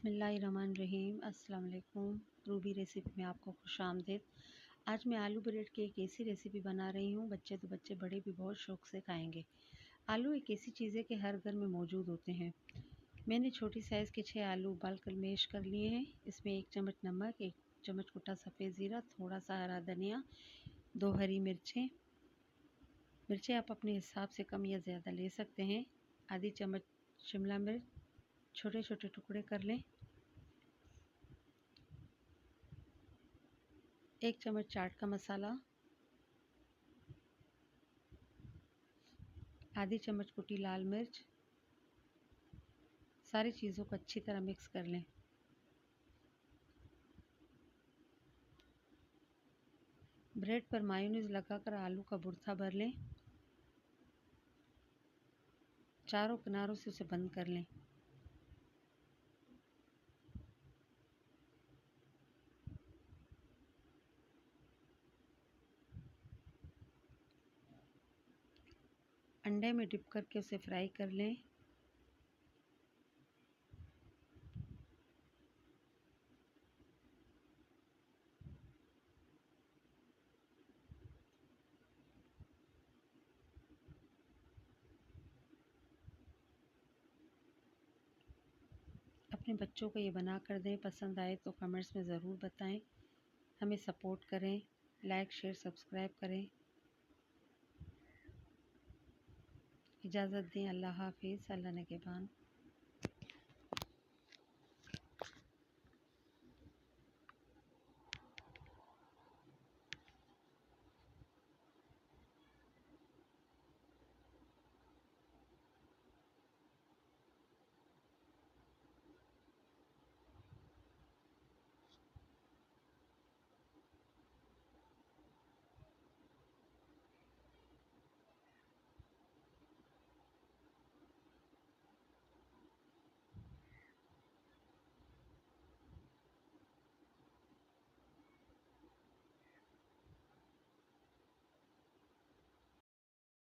बिस्मिल्लाहिर्रहमानिर्रहीम। अस्सलाम वालेकुम। रूबी रेसिपी में आपको खुशामदीद। आज मैं आलू ब्रेड की एक ऐसी रेसिपी बना रही हूँ, बच्चे बड़े भी बहुत शौक़ से खाएंगे। आलू एक ऐसी चीज़ है कि हर घर में मौजूद होते हैं। मैंने छोटी साइज़ के 6 आलू उबाल कर मैश कर लिए हैं। इसमें 1 चम्मच नमक, 1 चम्मच कुटा सफ़ेद ज़ीरा, थोड़ा सा हरा धनिया, 2 हरी मिर्चें। मिर्चें आप अपने हिसाब से कम या ज़्यादा ले सकते हैं। आधी चम्मच शिमला मिर्च छोटे छोटे टुकड़े कर लें। 1 चम्मच चाट का मसाला, आधी चम्मच कुटी लाल मिर्च। सारी चीज़ों को अच्छी तरह मिक्स कर लें। ब्रेड पर मायोनीज़ लगाकर आलू का बुर्ता भर लें। चारों किनारों से उसे बंद कर लें। अंडे में डिप करके उसे फ्राई कर लें। अपने बच्चों को ये बना कर दें। पसंद आए तो कमेंट्स में ज़रूर बताएं। हमें सपोर्ट करें, लाइक शेयर सब्सक्राइब करें। इजाज़त दें। अल्लाह हाफ़िज़। अल्लाह निगहबान।